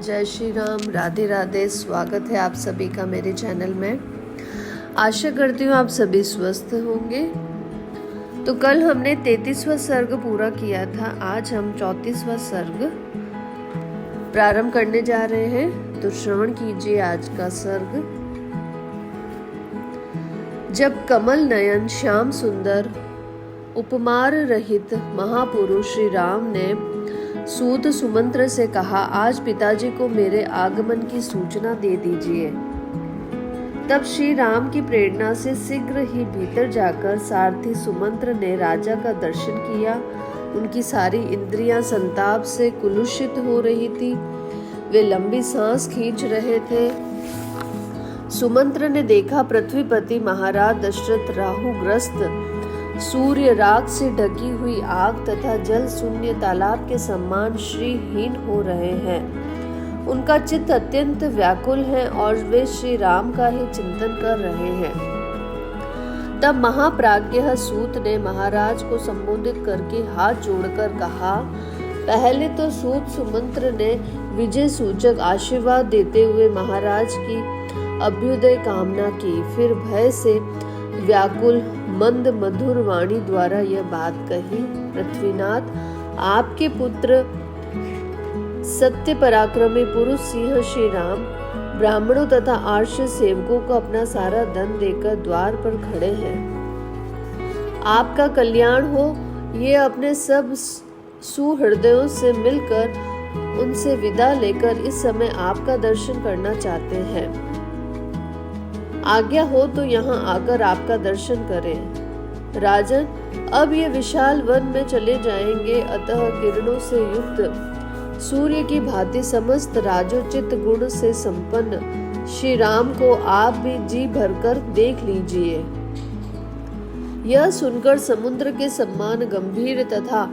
जय श्री राम, राधे राधे। स्वागत है आप सभी का मेरे चैनल में। आशा करती हूँ आप सभी स्वस्थ होंगे। तो कल हमने 33वां सर्ग पूरा किया था। आज हम 34वां सर्ग प्रारंभ करने जा रहे हैं। तो श्रवण कीजिए आज का सर्ग। जब कमल नयन श्याम सुंदर उपमार रहित महापुरुष श्री राम ने सूत सुमंत्र से कहा, आज पिताजी को मेरे आगमन की सूचना दे दीजिए। तब श्री राम की प्रेरणा से शीघ्र ही भीतर जाकर सारथी सुमंत्र ने राजा का दर्शन किया। उनकी सारी इंद्रियां संताप से कुलुषित हो रही थी। वे लंबी सांस खींच रहे थे। सुमंत्र ने देखा पृथ्वीपति महाराज दशरथ राहुग्रस्त सूर्य राग से ढकी हुई आग तथा जल शून्य तालाब के समान श्रीहीन हो रहे हैं। उनका चित्त अत्यंत व्याकुल है और वे श्री राम का ही चिंतन कर रहे हैं। तब महाप्राज्ञ सूत ने महाराज को संबोधित करके हाथ जोड़कर कहा, पहले तो सूत सुमंत्र ने विजय सूचक आशीर्वाद देते हुए महाराज की अभ्युदय कामना की। फिर भय से व्याकुल मंद मधुर वाणी द्वारा यह बात कही, पृथ्वीनाथ, आपके पुत्र सत्य पराक्रमी पुरुष सिंह श्री राम ब्राह्मणों तथा आर्ष सेवकों को अपना सारा धन देकर द्वार पर खड़े हैं। आपका कल्याण हो, ये अपने सब सुहृदयों से मिलकर उनसे विदा लेकर इस समय आपका दर्शन करना चाहते हैं। आज्ञा हो तो यहाँ आकर आपका दर्शन करें। राजन, अब ये विशाल वन में चले जाएंगे। अतः किरणों से युक्त सूर्य की भांति समस्त राजोचित गुण से संपन्न श्री राम को आप भी जी भरकर देख लीजिए। यह सुनकर समुद्र के समान गंभीर तथा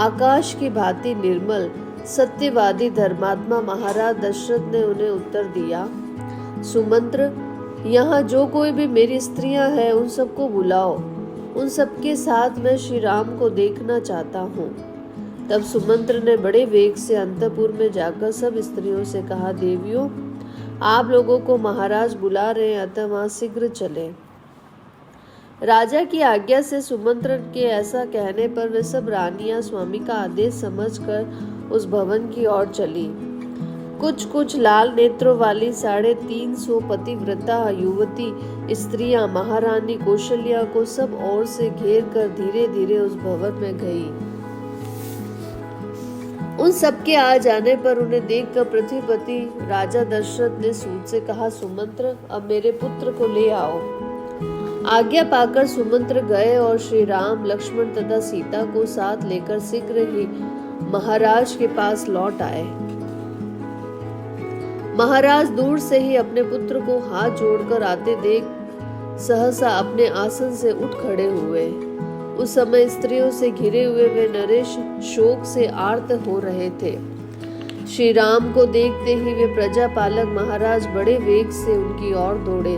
आकाश की भांति निर्मल सत्यवादी धर्मात्मा महाराज दशरथ ने उन्हें उत्तर दिया, सुमंत्र, यहाँ जो कोई भी मेरी स्त्रियां हैं उन सबको बुलाओ। उन सबके साथ मैं श्री राम को देखना चाहता हूँ। तब सुमंत्र ने बड़े वेग से अंतपुर में जाकर सब स्त्रियों से कहा, देवियों, आप लोगों को महाराज बुला रहे हैं, अतः वहां शीघ्र चले। राजा की आज्ञा से सुमंत्र के ऐसा कहने पर वे सब रानियां स्वामी का आदेश समझकर उस भवन की ओर चली। कुछ लाल नेत्रों वाली 350 पतिव्रता युवती स्त्रियां महारानी कौशल्या को सब ओर से घेर कर धीरे धीरे उस भवन में गई। उन सबके आ जाने पर उन्हें देखकर पृथ्वीपति राजा दशरथ ने सूत से कहा, सुमंत्र, अब मेरे पुत्र को ले आओ। आज्ञा पाकर सुमंत्र गए और श्री राम, लक्ष्मण तथा सीता को साथ लेकर शीघ्र ही महाराज के पास लौट आए। महाराज दूर से ही अपने पुत्र को हाथ जोड़कर आते देख सहसा अपने आसन से उठ खड़े हुए। उस समय स्त्रियों से घिरे हुए वे नरेश शोक से आर्त हो रहे थे। श्री राम को देखते ही वे प्रजापालक महाराज बड़े वेग से उनकी ओर दौड़े,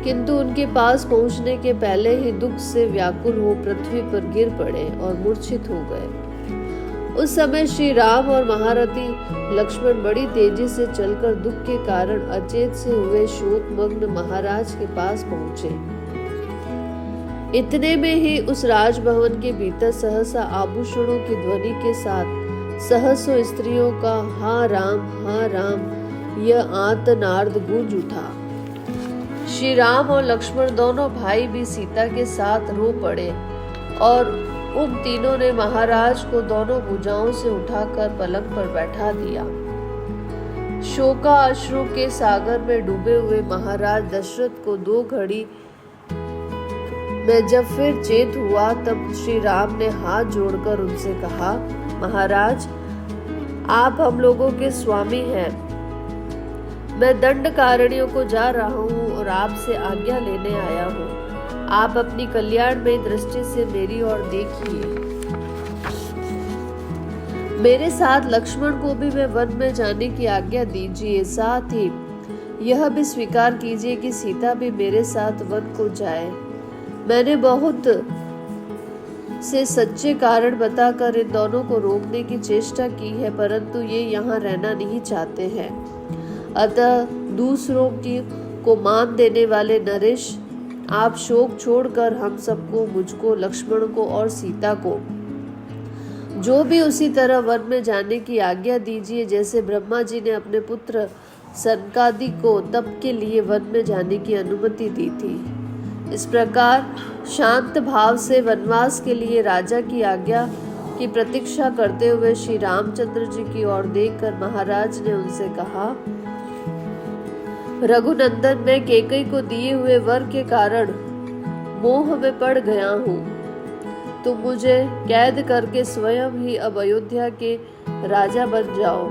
किंतु उनके पास पहुंचने के पहले ही दुख से व्याकुल हो पृथ्वी पर गिर पड़े और मूर्छित हो गए। उस समय श्री राम और महारथी लक्ष्मण बड़ी तेजी से चलकर दुख के कारण अचेत से हुए शोकमग्न महाराज के पास पहुंचे। इतने में ही उस राजभवन के भीतर सहसा आभूषणों की ध्वनि के साथ सहसों स्त्रियों का हाँ राम यह आर्तनाद गूंज उठा। श्री राम और लक्ष्मण दोनों भाई भी सीता के साथ रो पड़े और उन तीनों ने महाराज को दोनों भुजाओं से उठाकर पलंग पर बैठा दिया। शोका अश्रु के सागर में डूबे हुए महाराज दशरथ को 2 घड़ी में जब फिर चेत हुआ, तब श्री राम ने हाथ जोड़कर उनसे कहा, महाराज, आप हम लोगों के स्वामी हैं। मैं दंडकारणियों को जा रहा हूँ और आपसे आज्ञा लेने आया हूँ। आप अपनी कल्याणमयी दृष्टि से मेरी ओर देखिए। मेरे साथ लक्ष्मण को भी मैं वन में जाने की आज्ञा दीजिए। साथ ही यह भी स्वीकार कीजिए कि सीता भी मेरे साथ वन को जाए। मैंने बहुत से सच्चे कारण बताकर इन दोनों को रोकने की चेष्टा की है, परंतु ये यहाँ रहना नहीं चाहते हैं। अतः दूसरों की को मान देने वाले नरेश, आप शोक छोड़कर हम सबको, मुझको, लक्ष्मण को और सीता को जो भी उसी तरह वन में जाने की आज्ञा दीजिए जैसे ब्रह्मा जी ने अपने पुत्र सनकादि को तप के लिए वन में जाने की अनुमति दी थी। इस प्रकार शांत भाव से वनवास के लिए राजा की आज्ञा की प्रतीक्षा करते हुए श्री रामचंद्र जी की ओर देखकर महाराज ने उनसे कहा, रघुनंदन, मैं कैकेयी को दिए हुए वर के कारण मोह में पड़ गया हूँ। तुम मुझे कैद करके स्वयं ही अब अयोध्या के राजा बन जाओ।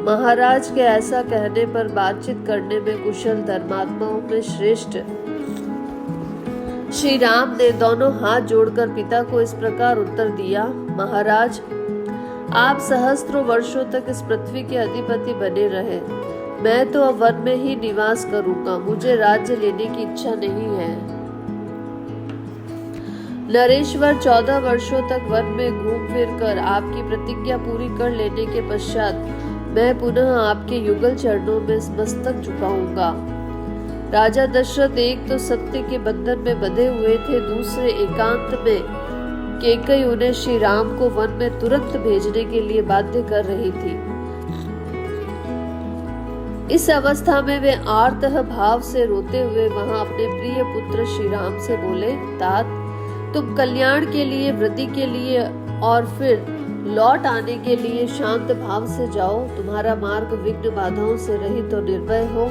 महाराज के ऐसा कहने पर बातचीत करने में कुशल धर्मात्माओं में श्रेष्ठ श्री राम ने दोनों हाथ जोड़कर पिता को इस प्रकार उत्तर दिया, महाराज, आप सहस्त्रों वर्षों तक इस पृथ्वी के अधिपति बने रहे। मैं तो अब वन में ही निवास करूंगा। मुझे राज्य लेने की इच्छा नहीं है। नरेश्वर 14 वर्षों तक वन में घूम फिर कर आपकी प्रतिज्ञा पूरी कर लेने के पश्चात मैं पुनः आपके युगल चरणों में मस्तक झुकाऊंगा। राजा दशरथ एक तो सत्य के बंधन में बंधे हुए थे, दूसरे एकांत में कैकेयी उन्हें श्री राम को वन में तुरंत भेजने के लिए बाध्य कर रही थी। इस अवस्था में वे आर्तः भाव से रोते हुए वहां अपने प्रिय पुत्र श्री राम से बोले, तात, तुम कल्याण के लिए, वृद्धि के लिए और फिर लौट आने के लिए शांत भाव से जाओ। तुम्हारा मार्ग विघ्न बाधाओं से रहित और निर्भय हो।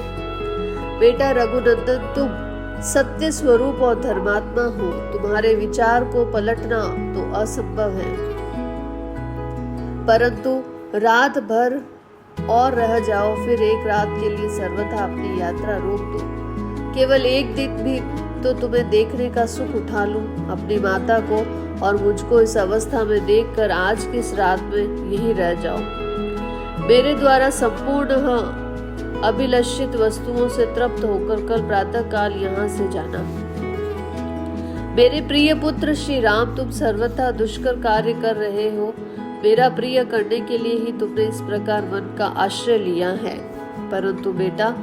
बेटा रघुनंदन, तुम सत्य स्वरूप और धर्मात्मा हो। तुम्हारे विचार को पलटना तो असंभव है, परंतु रात भर और रह जाओ, फिर एक रात के लिए सर्वथा अपनी यात्रा रोक दो। केवल एक दिन भी तो तुम्हें देखने का सुख उठा लूं। अपनी माता को और मुझको इस अवस्था में देखकर आज की इस रात में यही रह जाओ। मेरे द्वारा संपूर्ण अभिलषित वस्तुओं से तृप्त होकर कल प्रातः काल यहाँ से जाना। मेरे प्रिय पुत्र श्री राम, तुम सर्वथा दुष्कर कार्य कर रहे हो। मेरा प्रिय करने के लिए ही तुमने इस प्रकार वन का आश्रय लिया है। परंतु बेटा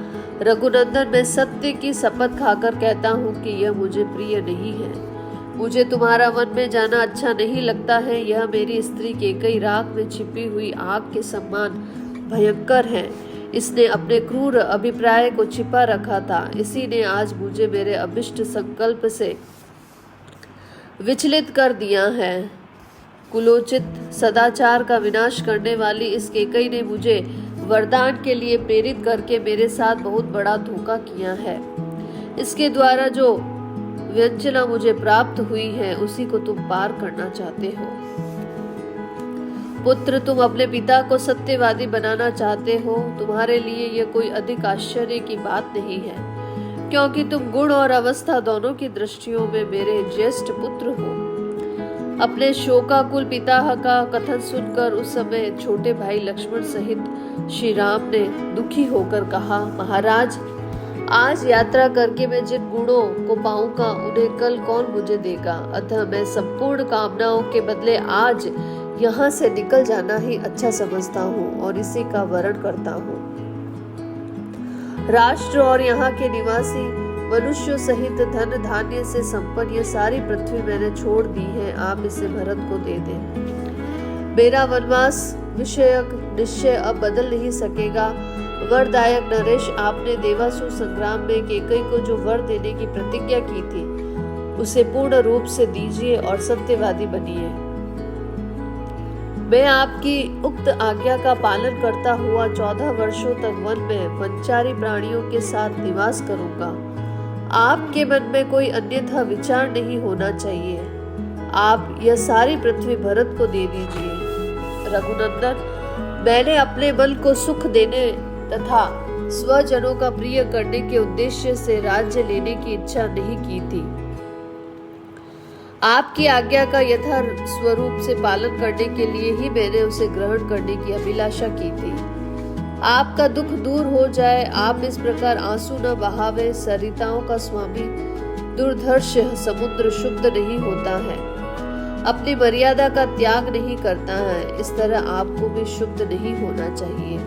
रघुनंदन, मैं सत्य की शपथ खाकर कहता हूँ कि यह मुझे प्रिय नहीं है। मुझे तुम्हारा वन में जाना अच्छा नहीं लगता है। यह मेरी स्त्री कैकेयी राख में छिपी हुई आग के समान भयंकर है। इसने अपने क्रूर अभिप्राय को छिपा रखा था। इसी ने आज मुझे मेरे अभिष्ट संकल्प से विचलित कर दिया है। कुलोचित सदाचार का विनाश करने वाली इस कैकेयी ने मुझे वरदान के लिए प्रेरित करके मेरे साथ बहुत बड़ा धोखा किया है। इसके द्वारा जो व्यंजना मुझे प्राप्त हुई है उसी को तुम पार करना चाहते हो। पुत्र, तुम अपने पिता को सत्यवादी बनाना चाहते हो। तुम्हारे लिए यह कोई अधिक आश्चर्य की बात नहीं है, क्योंकि तुम गुण और अवस्था दोनों की दृष्टियों में मेरे ज्येष्ठ पुत्र हो। अपने शोकाकुल पिता का कथन सुनकर उस समय छोटे भाई लक्ष्मण सहित श्री राम ने दुखी होकर कहा, महाराज, आज यात्रा करके मैं जिन गुणों को पाऊंगा उन्हें कल कौन मुझे देगा। अतः मैं संपूर्ण कामनाओं के बदले आज यहाँ से निकल जाना ही अच्छा समझता हूँ और इसी का वरण करता हूँ। राष्ट्र और यहाँ के निवासी मनुष्यों सहित धन धान्य से संपन्न यह सारी पृथ्वी मैंने छोड़ दी है। आप इसे भरत को दे दें। मेरा वनवास विषयक निश्चय अब बदल नहीं सकेगा। वरदायक नरेश, आपने देवासुर संग्राम में कैकेयी को जो वर देने की प्रतिज्ञा की थी उसे पूर्ण रूप से दीजिए और सत्यवादी बनिए। मैं आपकी उक्त आज्ञा का पालन करता हुआ 14 वर्षों तक वन में वनचारी प्राणियों के साथ निवास करूंगा। आपके मन में कोई अन्यथा विचार नहीं होना चाहिए। आप यह सारी पृथ्वी भरत को दे दीजिए। रघुनंदन, मैंने अपने बल को सुख देने तथा स्वजनों का प्रिय करने के उद्देश्य से राज्य लेने की इच्छा नहीं की थी। आपकी आज्ञा का यथा स्वरूप से पालन करने के लिए ही मैंने उसे ग्रहण करने की अभिलाषा की थी। आपका दुख दूर हो जाए, आप इस प्रकार आंसू न बहावे। सरिताओं का स्वामी दुर्धर्ष समुद्र शुद्ध नहीं होता है। अपनी मर्यादा का त्याग नहीं करता है, इस तरह आपको भी शुद्ध नहीं होना चाहिए।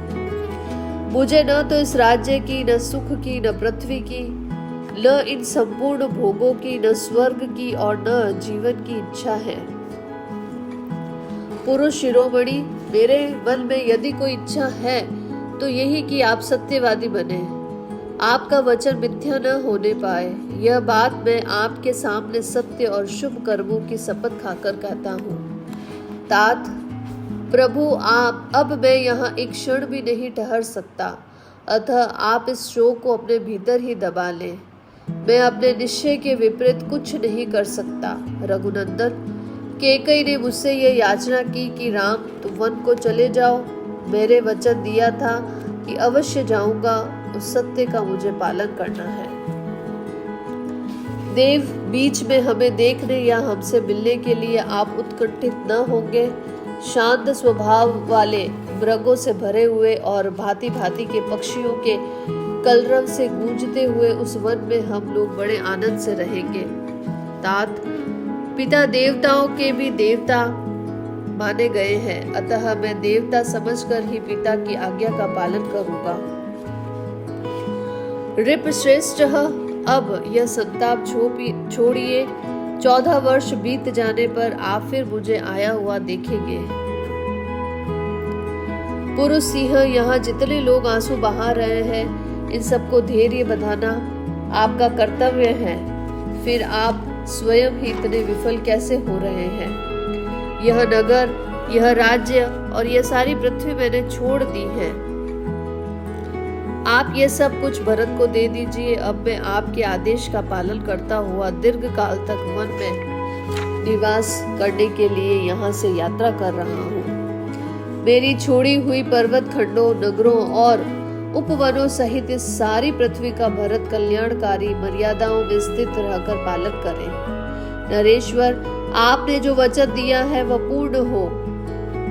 मुझे न तो इस राज्य की, न सुख की, न पृथ्वी की, न इन संपूर्ण भोगों की, न स्वर्ग की और न जीवन की इच्छा है। पुरुष शिरोमणि, मेरे मन में यदि कोई इच्छा है तो यही कि आप सत्यवादी बने, आपका वचन मिथ्या न होने पाए। यह बात मैं आपके सामने सत्य और शुभ कर्मों की शपथ खाकर कहता हूँ। तात प्रभु, आप अब मैं यहाँ एक क्षण भी नहीं ठहर सकता, अतः आप इस शोक को अपने भीतर ही दबा लें। मैं अपने निश्चय के विपरीत कुछ नहीं कर सकता। रघुनंदन, कैकेयी ने मुझसे यह याचना की कि राम, तुम वन को चले जाओ। मेरे वचन दिया था कि अवश्य जाऊंगा, उस सत्य का मुझे पालन करना है। देव, बीच में हमें देखने या हमसे मिलने के लिए आप उत्कंठित न होंगे। शांत स्वभाव वाले, मृगों से भरे हुए और भांति भांति के पक्षियों के कलरव से गूंजते हुए उस वन में हम लोग बड़े आनंद से रहेंगे। तात, पिता देवताओं के भी देवता माने गए हैं, अतः मैं देवता समझकर ही पिता की आज्ञा का पालन करूंगा। रिप श्रेष्ठ, अब यह संताप छोड़िए। 14 वर्ष बीत जाने पर आप फिर मुझे आया हुआ देखेंगे। पुरुष सिंह, यहाँ जितने लोग आंसू बहा रहे हैं, इन सबको धैर्य बंधाना आपका कर्तव्य है। फिर आप स्वयं ही इतने विफल कैसे हो रहे हैं? यह नगर, यह राज्य और यह सारी पृथ्वी मैंने छोड़ दी है। आप ये सब कुछ भरत को दे दीजिए। अब मैं आपके आदेश का पालन करता हुआ दीर्घ काल तक वन में निवास करने के लिए यहाँ से यात्रा कर रहा हूँ। मेरी छोड़ी हुई पर्वत खंडों, नगरों और उपवनों सहित इस सारी पृथ्वी का भरत कल्याणकारी मर्यादाओं में स्थित रहकर पालन करें। नरेश्वर, आपने जो वचन दिया है वह पूर्ण हो।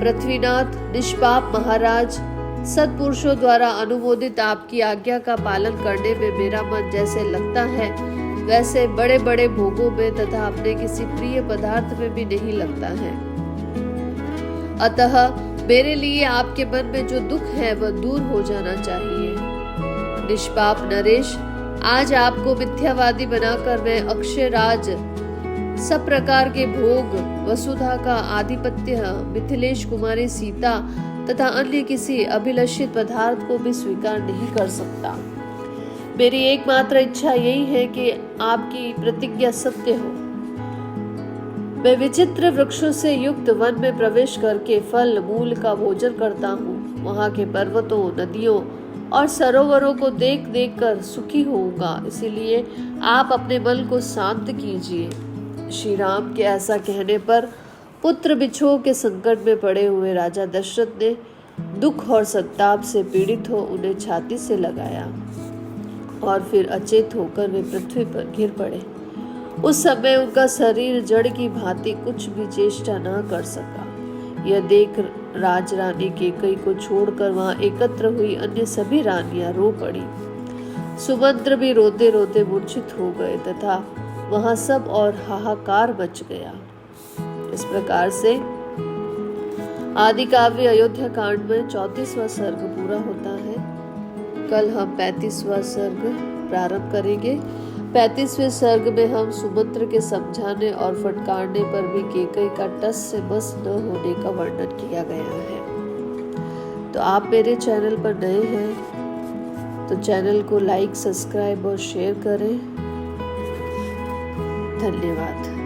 पृथ्वीनाथ, निष्पाप महाराज, सत्पुरुषों द्वारा अनुमोदित आपकी आज्ञा का पालन करने में मेरा मन जैसे लगता है, वैसे बड़े बड़े भोगों में तथा अपने किसी प्रिय पदार्थ में भी नहीं लगता है। अतः मेरे लिए आपके मन में जो दुख है वह दूर हो जाना चाहिए। निष्पाप नरेश, आज आपको मिथ्यावादी बनाकर मैं अक्षय राज, सब प्रकार के भोग, वसुधा का आधिपत्य, मिथिलेश कुमारी सीता तथा अन्य किसी अभिलषित पदार्थ को भी स्वीकार नहीं कर सकता। मेरी एकमात्र इच्छा यही है कि आपकी प्रतिज्ञा सत्य हो। मैं विचित्र वृक्षों से युक्त वन में प्रवेश करके फल मूल का भोजन करता हूँ। वहाँ के पर्वतों, नदियों और सरोवरों को देख देख कर सुखी होऊंगा। इसीलिए आप अपने मन को शांत कीजिए। श्री राम के ऐसा कहने पर पुत्र बिछोह के संकट में पड़े हुए राजा दशरथ ने दुख और संताप से पीड़ित हो उन्हें छाती से लगाया और फिर अचेत होकर वे पृथ्वी पर गिर पड़े। उस समय उनका शरीर जड़ की भांति कुछ भी चेष्टा न कर सका। यह देख राजरानी कैकेयी को छोड़कर वहां एकत्र हुई अन्य सभी रानियां रो पड़ी। सुमंत्र भी रोते रोते मूर्छित हो गए तथा वहां सब और हाहाकार मच गया। इस प्रकार से आदि काव्य अयोध्या कांड में 34वां सर्ग पूरा होता है। कल हम 35वां सर्ग प्रारंभ करेंगे। 35वें सर्ग में हम सुमंत्र के समझाने और फटकारने पर भी कैकेयी का टस से मस न होने का वर्णन किया गया है। तो आप मेरे चैनल पर नए हैं तो चैनल को लाइक, सब्सक्राइब और शेयर करें। धन्यवाद।